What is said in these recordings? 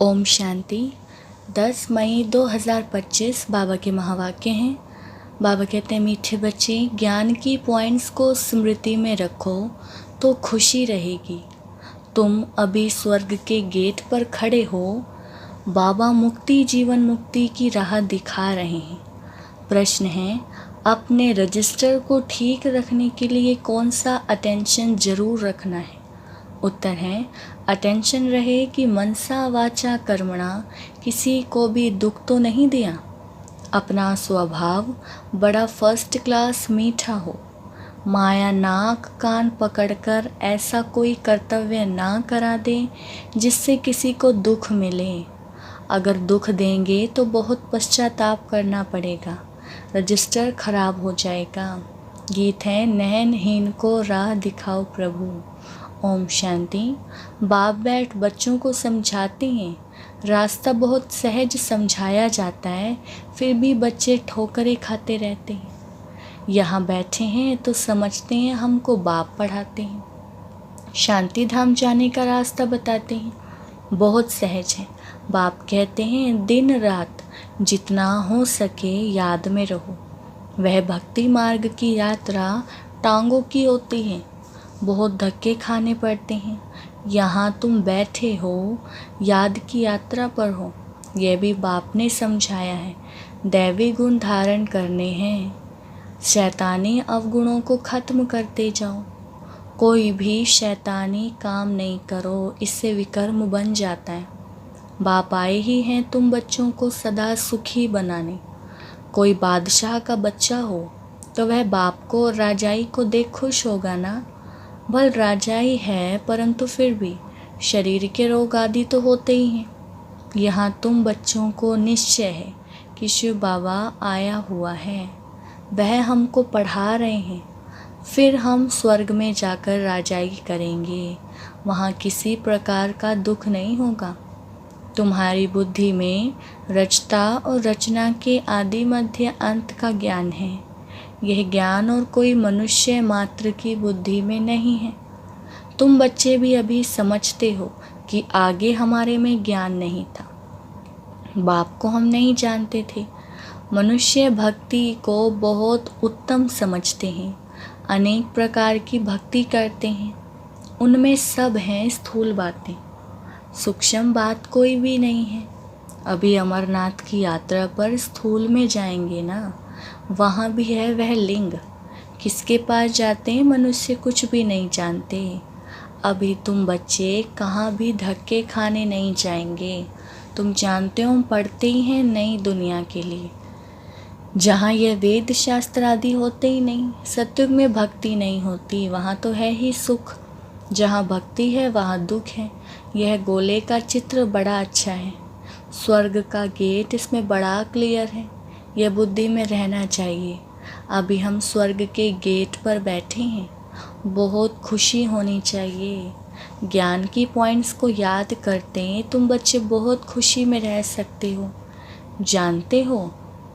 ओम शांति। 10 मई 2025 बाबा के महावाक्य हैं। बाबा कहते हैं, मीठे बच्चे, ज्ञान की पॉइंट्स को स्मृति में रखो तो खुशी रहेगी। तुम अभी स्वर्ग के गेट पर खड़े हो। बाबा मुक्ति, जीवन मुक्ति की राह दिखा रहे हैं। प्रश्न है, अपने रजिस्टर को ठीक रखने के लिए कौन सा अटेंशन जरूर रखना है? उत्तर है, अटेंशन रहे कि मनसा वाचा कर्मणा किसी को भी दुख तो नहीं दिया। अपना स्वभाव बड़ा फर्स्ट क्लास मीठा हो। माया नाक कान पकड़कर ऐसा कोई कर्तव्य ना करा दे जिससे किसी को दुख मिले। अगर दुख देंगे तो बहुत पश्चाताप करना पड़ेगा, रजिस्टर खराब हो जाएगा। गीत है, नयनहीन को राह दिखाओ प्रभु। ओम शांति। बाप बैठ बच्चों को समझाते हैं। रास्ता बहुत सहज समझाया जाता है, फिर भी बच्चे ठोकरें खाते रहते हैं। यहाँ बैठे हैं तो समझते हैं हमको बाप पढ़ाते हैं। शांति धाम जाने का रास्ता बताते हैं, बहुत सहज है। बाप कहते हैं, दिन रात जितना हो सके याद में रहो। वह भक्ति मार्ग की यात्रा टांगों की होती है, बहुत धक्के खाने पड़ते हैं। यहाँ तुम बैठे हो, याद की यात्रा पर हो। यह भी बाप ने समझाया है। दैवी गुण धारण करने हैं, शैतानी अवगुणों को खत्म करते जाओ। कोई भी शैतानी काम नहीं करो, इससे विकर्म बन जाता है। बाप आए ही हैं तुम बच्चों को सदा सुखी बनाने। कोई बादशाह का बच्चा हो तो वह बाप को और राजाई को देख खुश होगा ना। भल राजा ही है, परंतु फिर भी शरीर के रोग आदि तो होते ही हैं। यहाँ तुम बच्चों को निश्चय है कि शिव बाबा आया हुआ है, वह हमको पढ़ा रहे हैं। फिर हम स्वर्ग में जाकर राजाई करेंगे, वहाँ किसी प्रकार का दुख नहीं होगा। तुम्हारी बुद्धि में रचता और रचना के आदि मध्य अंत का ज्ञान है। यह ज्ञान और कोई मनुष्य मात्र की बुद्धि में नहीं है। तुम बच्चे भी अभी समझते हो कि आगे हमारे में ज्ञान नहीं था, बाप को हम नहीं जानते थे। मनुष्य भक्ति को बहुत उत्तम समझते हैं, अनेक प्रकार की भक्ति करते हैं। उनमें सब हैं स्थूल बातें, सूक्ष्म बात कोई भी नहीं है। अभी अमरनाथ की यात्रा पर स्थूल में जाएंगे ना, वहाँ भी है वह लिंग। किसके पास जाते हैं मनुष्य कुछ भी नहीं जानते। अभी तुम बच्चे कहाँ भी धक्के खाने नहीं जाएंगे। तुम जानते हो हम पढ़ते ही हैं नई दुनिया के लिए, जहाँ यह वेद शास्त्र आदि होते ही नहीं। सत्युग में भक्ति नहीं होती, वहाँ तो है ही सुख। जहाँ भक्ति है वहाँ दुख है। यह गोले का चित्र बड़ा अच्छा है, स्वर्ग का गेट इसमें बड़ा क्लियर है। यह बुद्धि में रहना चाहिए। अभी हम स्वर्ग के गेट पर बैठे हैं, बहुत खुशी होनी चाहिए। ज्ञान की पॉइंट्स को याद करते हैं तुम बच्चे बहुत खुशी में रह सकते हो। जानते हो,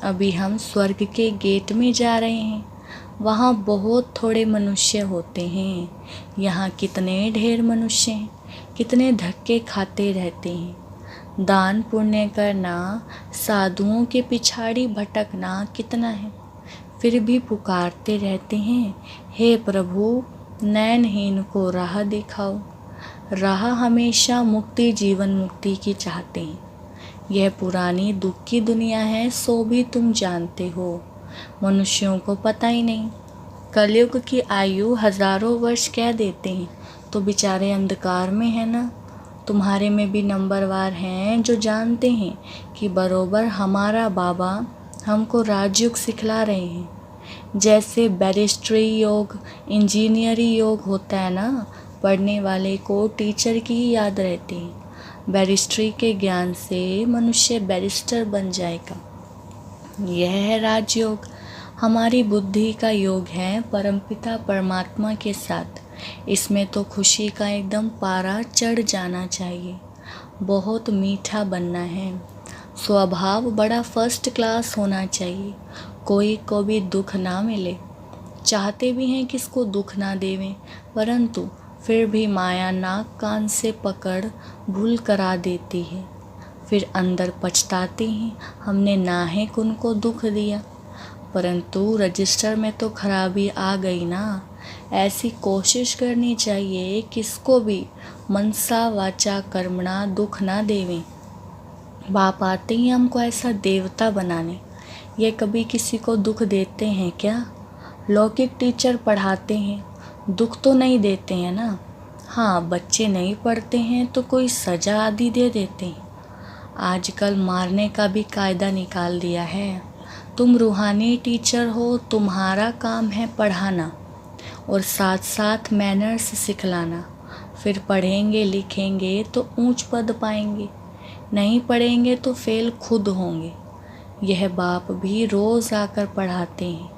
अभी हम स्वर्ग के गेट में जा रहे हैं, वहाँ बहुत थोड़े मनुष्य होते हैं। यहाँ कितने ढेर मनुष्य हैं, कितने धक्के खाते रहते हैं। दान पुण्य करना, साधुओं के पिछाड़ी भटकना कितना है, फिर भी पुकारते रहते हैं, हे प्रभु नयनहीन को राह दिखाओ। राह हमेशा मुक्ति, जीवन मुक्ति की चाहते हैं। यह पुरानी दुख की दुनिया है, सो भी तुम जानते हो, मनुष्यों को पता ही नहीं। कलयुग की आयु हजारों वर्ष कह देते हैं तो बेचारे अंधकार में है ना। तुम्हारे में भी नंबरवार हैं जो जानते हैं कि बरोबर हमारा बाबा हमको राजयोग सिखला रहे हैं। जैसे बैरिस्ट्री योग, इंजीनियरिंग योग होता है ना, पढ़ने वाले को टीचर की ही याद रहती है। बैरिस्ट्री के ज्ञान से मनुष्य बैरिस्टर बन जाएगा। यह है राजयोग, हमारी बुद्धि का योग है परमपिता परमात्मा के साथ। इसमें तो खुशी का एकदम पारा चढ़ जाना चाहिए, बहुत मीठा बनना है। स्वभाव बड़ा फर्स्ट क्लास होना चाहिए, कोई को भी दुख ना मिले। चाहते भी हैं किसको दुख ना देवें, परंतु फिर भी माया नाक कान से पकड़ भूल करा देती है। फिर अंदर पछताते हैं हमने नाहक उनको दुख दिया। परंतु रजिस्टर में तो खराबी आ गई ना। ऐसी कोशिश करनी चाहिए किसको भी मनसा वाचा कर्मणा दुख ना देवें। बाप आते ही हमको ऐसा देवता बनाने। ये कभी किसी को दुख देते हैं क्या? लौकिक टीचर पढ़ाते हैं, दुख तो नहीं देते हैं ना। हाँ, बच्चे नहीं पढ़ते हैं तो कोई सज़ा आदि दे देते हैं। आजकल मारने का भी कायदा निकाल दिया है। तुम रूहानी टीचर हो, तुम्हारा काम है पढ़ाना और साथ साथ मैनर्स सिखलाना। फिर पढ़ेंगे लिखेंगे तो ऊंच पद पाएंगे, नहीं पढ़ेंगे तो फेल खुद होंगे। यह बाप भी रोज़ आकर पढ़ाते हैं,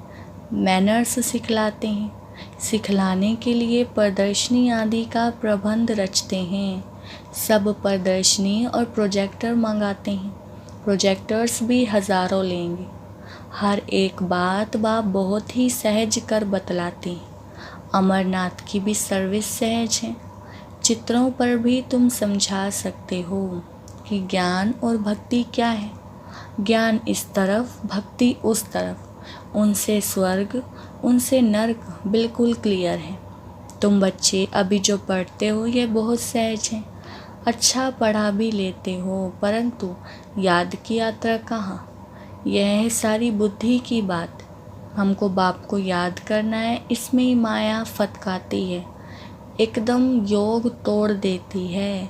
मैनर्स सिखलाते हैं। सिखलाने के लिए प्रदर्शनी आदि का प्रबंध रचते हैं। सब प्रदर्शनी और प्रोजेक्टर मंगाते हैं। प्रोजेक्टर्स भी हज़ारों लेंगे। हर एक बात बाप बहुत ही सहज कर बतलाते हैं। अमरनाथ की भी सर्विस सहज है। चित्रों पर भी तुम समझा सकते हो कि ज्ञान और भक्ति क्या है। ज्ञान इस तरफ, भक्ति उस तरफ। उनसे स्वर्ग, उनसे नर्क बिल्कुल क्लियर है। तुम बच्चे अभी जो पढ़ते हो ये बहुत सहज है। अच्छा पढ़ा भी लेते हो, परंतु याद की यात्रा कहाँ? यह है सारी बुद्धि की बात। हमको बाप को याद करना है, इसमें ही माया फतकाती है, एकदम योग तोड़ देती है।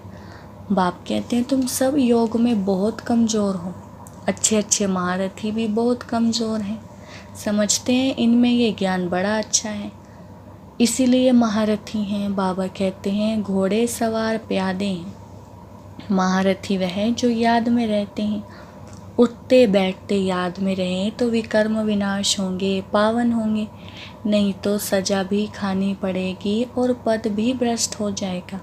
बाप कहते हैं तुम सब योग में बहुत कमज़ोर हो। अच्छे अच्छे महारथी भी बहुत कमज़ोर हैं। समझते हैं इनमें ये ज्ञान बड़ा अच्छा है, इसीलिए महारथी हैं। बाबा कहते हैं घोड़े सवार प्यादे हैं, महारथी वह जो याद में रहते हैं। उठते बैठते याद में रहें तो विकर्म विनाश होंगे, पावन होंगे। नहीं तो सजा भी खानी पड़ेगी और पद भी भ्रष्ट हो जाएगा।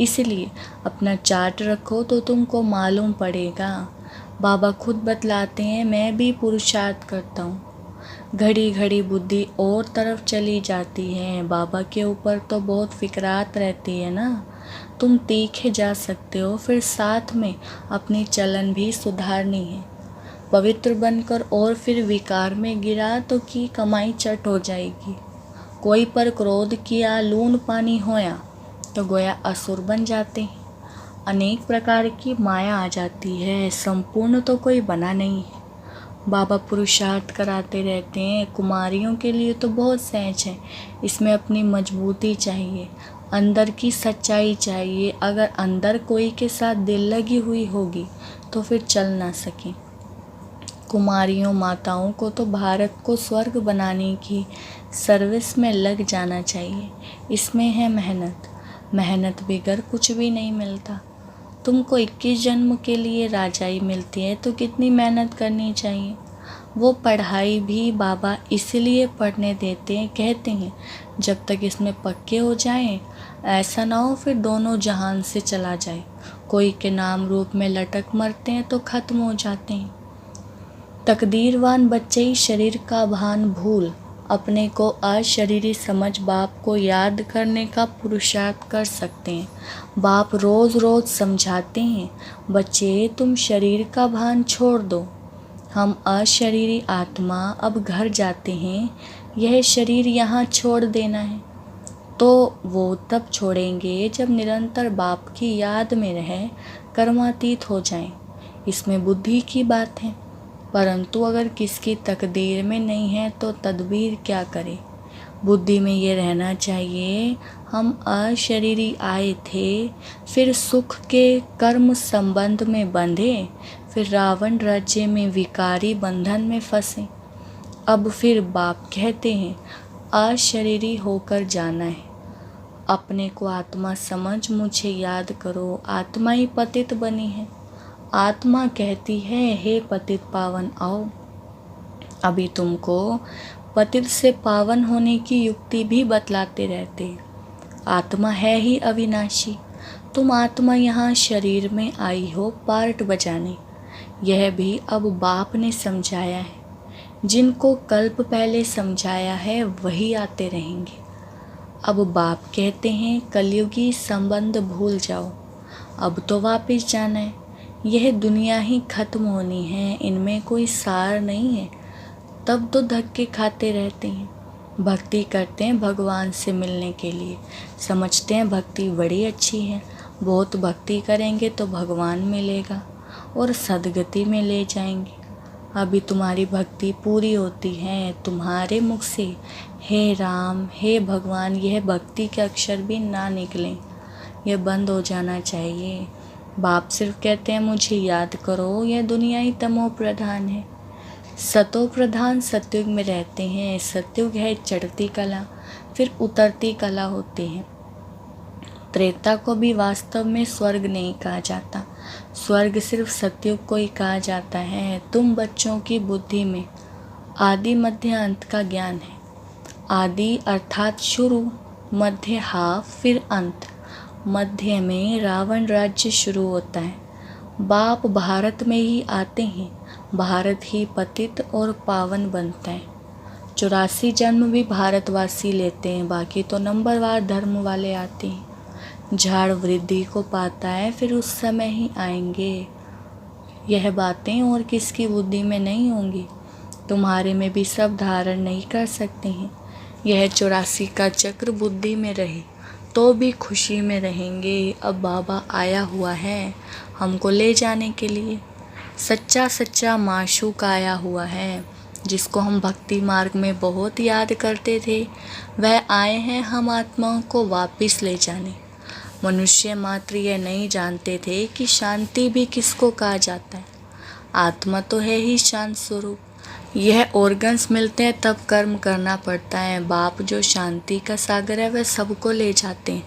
इसलिए अपना चार्ट रखो तो तुमको मालूम पड़ेगा। बाबा खुद बतलाते हैं मैं भी पुरुषार्थ करता हूँ। घड़ी घड़ी बुद्धि और तरफ चली जाती है। बाबा के ऊपर तो बहुत फिक्रात रहती है ना। तुम तीखे जा सकते हो, फिर साथ में अपनी चलन भी सुधारनी है। पवित्र बनकर और फिर विकार में गिरा तो की कमाई चट हो जाएगी। कोई पर क्रोध किया, लून पानी होया तो गोया असुर बन जाते हैं। अनेक प्रकार की माया आ जाती है, संपूर्ण तो कोई बना नहीं है। बाबा पुरुषार्थ कराते रहते हैं। कुमारियों के लिए तो बहुत सहज है, इसमें अपनी मजबूती चाहिए, अंदर की सच्चाई चाहिए। अगर अंदर कोई के साथ दिल लगी हुई होगी तो फिर चल ना सके। कुमारियों माताओं को तो भारत को स्वर्ग बनाने की सर्विस में लग जाना चाहिए। इसमें है मेहनत, मेहनत बगैर कुछ भी नहीं मिलता। तुमको 21 जन्म के लिए राजाई मिलती है तो कितनी मेहनत करनी चाहिए। वो पढ़ाई भी बाबा इसलिए पढ़ने देते हैं, कहते हैं जब तक इसमें पक्के हो जाएं, ऐसा ना हो फिर दोनों जहान से चला जाए। कोई के नाम रूप में लटक मरते हैं तो ख़त्म हो जाते हैं। तकदीरवान बच्चे ही शरीर का भान भूल अपने को अशरीरी समझ बाप को याद करने का पुरुषार्थ कर सकते हैं। बाप रोज़ रोज़ समझाते हैं बच्चे तुम शरीर का भान छोड़ दो, हम अशरीरी आत्मा अब घर जाते हैं, यह शरीर यहाँ छोड़ देना है। तो वो तब छोड़ेंगे जब निरंतर बाप की याद में रहे, कर्मातीत हो जाएं। इसमें बुद्धि की बात है। परंतु अगर किसकी तकदीर में नहीं है तो तदबीर क्या करे। बुद्धि में ये रहना चाहिए हम अशरीरी आए थे, फिर सुख के कर्म संबंध में बंधे, फिर रावण राज्य में विकारी बंधन में फंसे। अब फिर बाप कहते हैं अशरीरी होकर जाना है। अपने को आत्मा समझ मुझे याद करो। आत्मा ही पतित बनी है। आत्मा कहती है हे पतित पावन आओ। अभी तुमको पतित से पावन होने की युक्ति भी बतलाते रहते हैं। आत्मा है ही अविनाशी। तुम आत्मा यहाँ शरीर में आई हो पार्ट बजाने। यह भी अब बाप ने समझाया है। जिनको कल्प पहले समझाया है वही आते रहेंगे। अब बाप कहते हैं कलयुगी संबंध भूल जाओ, अब तो वापस जाना है। यह दुनिया ही खत्म होनी है, इनमें कोई सार नहीं है, तब तो धक्के खाते रहते हैं। भक्ति करते हैं भगवान से मिलने के लिए, समझते हैं भक्ति बड़ी अच्छी है, बहुत भक्ति करेंगे तो भगवान मिलेगा और सदगति में ले जाएंगे। अभी तुम्हारी भक्ति पूरी होती है, तुम्हारे मुख से हे राम हे भगवान यह भक्ति के अक्षर भी ना निकलें, यह बंद हो जाना चाहिए। बाप सिर्फ कहते हैं मुझे याद करो, यह दुनिया ही तमो प्रधान है। सतो प्रधान सतयुग में रहते हैं। सतयुग है चढ़ती कला, फिर उतरती कला होती है। त्रेता को भी वास्तव में स्वर्ग नहीं कहा जाता, स्वर्ग सिर्फ सतयुग को ही कहा जाता है। तुम बच्चों की बुद्धि में आदि मध्य अंत का ज्ञान है। आदि अर्थात शुरू, मध्य हाफ, फिर अंत। मध्य में रावण राज्य शुरू होता है। बाप भारत में ही आते हैं, भारत ही पतित और पावन बनता है। 84 जन्म भी भारतवासी लेते हैं, बाकी तो नंबरवार धर्म वाले आते हैं। झाड़ वृद्धि को पाता है, फिर उस समय ही आएंगे। यह बातें और किसकी बुद्धि में नहीं होंगी, तुम्हारे में भी सब धारण नहीं कर सकते हैं। यह 84 का चक्र बुद्धि में रहे तो भी खुशी में रहेंगे। अब बाबा आया हुआ है हमको ले जाने के लिए। सच्चा सच्चा माशूक आया हुआ है, जिसको हम भक्ति मार्ग में बहुत याद करते थे, वह आए हैं हम आत्माओं को वापस ले जाने। मनुष्य मात्र यह नहीं जानते थे कि शांति भी किसको कहा जाता है। आत्मा तो है ही शांत स्वरूप। यह ऑर्गन्स मिलते हैं तब कर्म करना पड़ता है। बाप जो शांति का सागर है वह सबको ले जाते हैं,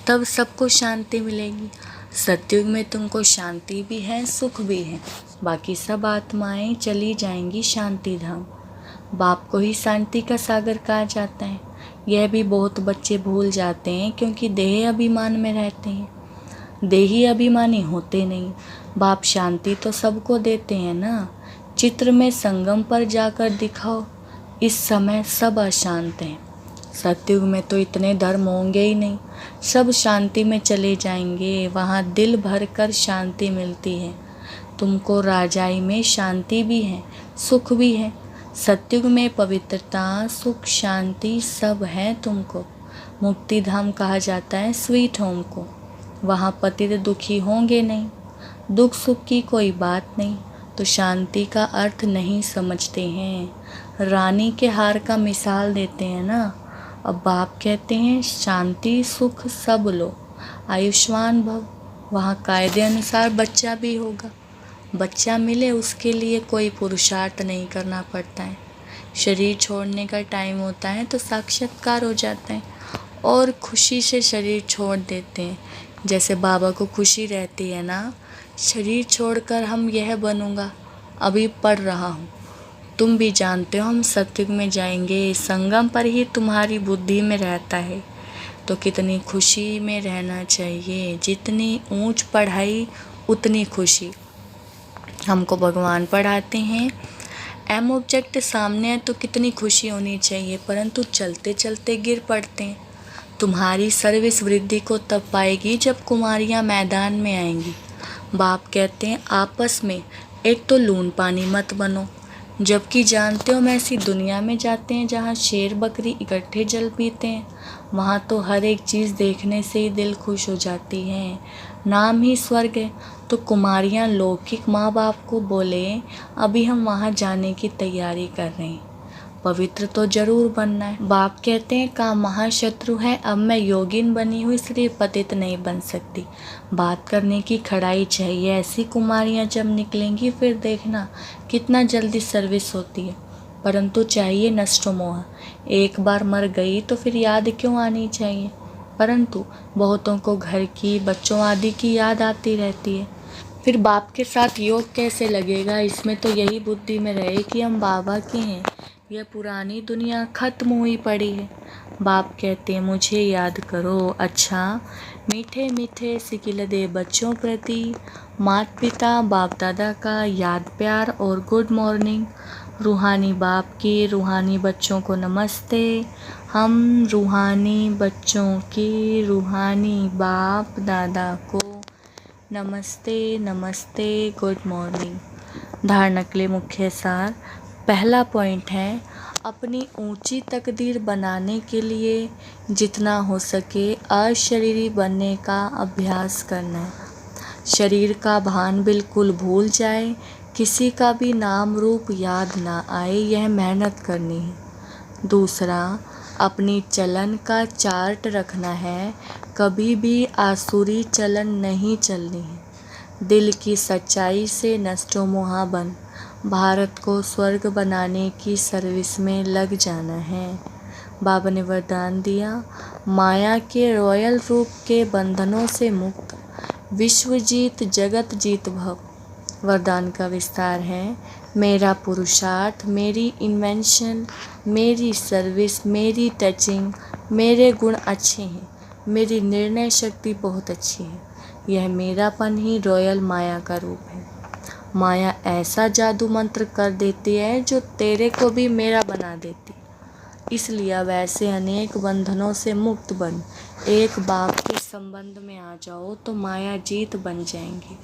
तब सबको शांति मिलेगी। सतयुग में तुमको शांति भी है, सुख भी है, बाकी सब आत्माएं चली जाएंगी शांति धाम। बाप को ही शांति का सागर कहा जाता है। यह भी बहुत बच्चे भूल जाते हैं, क्योंकि देह अभिमान में रहते हैं। देही अभिमानी होते नहीं। बाप शांति तो सबको देते हैं ना। चित्र में संगम पर जाकर दिखाओ, इस समय सब अशांत हैं। सतयुग में तो इतने धर्म होंगे ही नहीं, सब शांति में चले जाएंगे। वहाँ दिल भर कर शांति मिलती है। तुमको राजाई में शांति भी है, सुख भी है। सतयुग में पवित्रता, सुख, शांति सब है तुमको। मुक्ति धाम कहा जाता है स्वीट होम को। वहाँ पतित दुखी होंगे नहीं, दुख सुख की कोई बात नहीं। तो शांति का अर्थ नहीं समझते हैं। रानी के हार का मिसाल देते हैं ना। अब बाप कहते हैं शांति सुख सब लो, आयुष्मान भव। वहाँ कायदे अनुसार बच्चा भी होगा। बच्चा मिले उसके लिए कोई पुरुषार्थ नहीं करना पड़ता है। शरीर छोड़ने का टाइम होता है तो साक्षात्कार हो जाता है और खुशी से शरीर छोड़ देते हैं। जैसे बाबा को खुशी रहती है ना, शरीर छोड़कर हम यह बनूंगा, अभी पढ़ रहा हूँ। तुम भी जानते हो हम सतयुग में जाएंगे। संगम पर ही तुम्हारी बुद्धि में रहता है, तो कितनी खुशी में रहना चाहिए। जितनी ऊंच पढ़ाई उतनी खुशी। हमको भगवान पढ़ाते हैं, एम ऑब्जेक्ट सामने है तो कितनी खुशी होनी चाहिए, परंतु चलते चलते गिर पड़ते हैं। तुम्हारी सर्विस वृद्धि को तब पाएगी जब कुमारियाँ मैदान में आएंगी। बाप कहते हैं आपस में एक तो लून पानी मत बनो, जबकि जानते हो हम ऐसी दुनिया में जाते हैं जहाँ शेर बकरी इकट्ठे जल पीते हैं। वहाँ तो हर एक चीज़ देखने से ही दिल खुश हो जाती है। नाम ही स्वर्ग है। तो कुमारियाँ लौकिक माँ बाप को बोले अभी हम वहाँ जाने की तैयारी कर रहे हैं, पवित्र तो जरूर बनना है। बाप कहते हैं काम महाशत्रु है, अब मैं योगिन बनी हुई इसलिए पतित नहीं बन सकती। बात करने की खड़ाई चाहिए। ऐसी कुमारियाँ जब निकलेंगी फिर देखना कितना जल्दी सर्विस होती है। परंतु चाहिए नष्ट मोह। एक बार मर गई तो फिर याद क्यों आनी चाहिए। परंतु बहुतों को घर की, बच्चों आदि की याद आती रहती है। फिर बाप के साथ योग कैसे लगेगा। इसमें तो यही बुद्धि में रहे कि हम बाबा के हैं, यह पुरानी दुनिया खत्म हुई पड़ी है। बाप कहते हैं मुझे याद करो। अच्छा मीठे मीठे सिकिल दे बच्चों प्रति माता पिता बाप दादा का याद प्यार और गुड मॉर्निंग। रूहानी बाप की रूहानी बच्चों को नमस्ते। हम रूहानी बच्चों की रूहानी बाप दादा को नमस्ते नमस्ते गुड मॉर्निंग। धारणा के लिए मुख्य सार। पहला पॉइंट है, अपनी ऊंची तकदीर बनाने के लिए जितना हो सके अशरीरी बनने का अभ्यास करना है। शरीर का भान बिल्कुल भूल जाए, किसी का भी नाम रूप याद ना आए, यह मेहनत करनी है। दूसरा, अपनी चलन का चार्ट रखना है, कभी भी आसुरी चलन नहीं चलनी है। दिल की सच्चाई से नष्टो मोहा बन, भारत को स्वर्ग बनाने की सर्विस में लग जाना है। बाबा ने वरदान दिया, माया के रॉयल रूप के बंधनों से मुक्त, विश्व जीत जगत जीत भव। वरदान का विस्तार है, मेरा पुरुषार्थ, मेरी इन्वेंशन, मेरी सर्विस, मेरी टचिंग, मेरे गुण अच्छे हैं, मेरी निर्णय शक्ति बहुत अच्छी है। यह मेरापन ही रॉयल माया का रूप है। माया ऐसा जादू मंत्र कर देती है जो तेरे को भी मेरा बना देती। इसलिए अब ऐसे अनेक बंधनों से मुक्त बन, एक बाप के संबंध में आ जाओ तो माया जीत बन जाएंगी।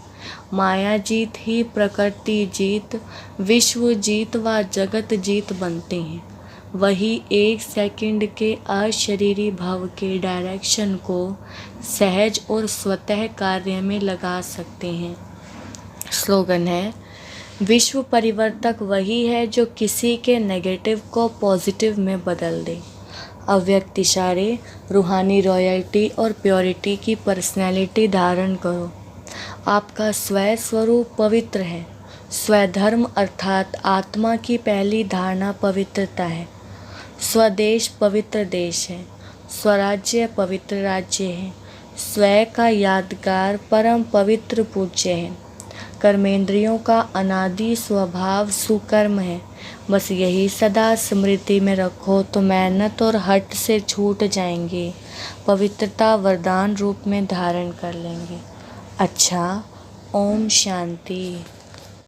माया जीत ही प्रकृति जीत, विश्व जीत व जगत जीत बनते हैं। वही एक सेकंड के अशरीरी भाव के डायरेक्शन को सहज और स्वतः कार्य में लगा सकते हैं। स्लोगन है, विश्व परिवर्तक वही है जो किसी के नेगेटिव को पॉजिटिव में बदल दे। अव्यक्त इशारे, रूहानी रॉयल्टी और प्योरिटी की पर्सनैलिटी धारण करो। आपका स्वयं स्वरूप पवित्र है। स्वधर्म अर्थात आत्मा की पहली धारणा पवित्रता है। स्वदेश पवित्र देश है। स्वराज्य पवित्र राज्य है। स्वयं का यादगार परम पवित्र पूज्य है। कर्मेंद्रियों का अनादि स्वभाव सुकर्म है। बस यही सदा स्मृति में रखो तो मेहनत और हट से छूट जाएंगे, पवित्रता वरदान रूप में धारण कर लेंगे। अच्छा, ओम शांति।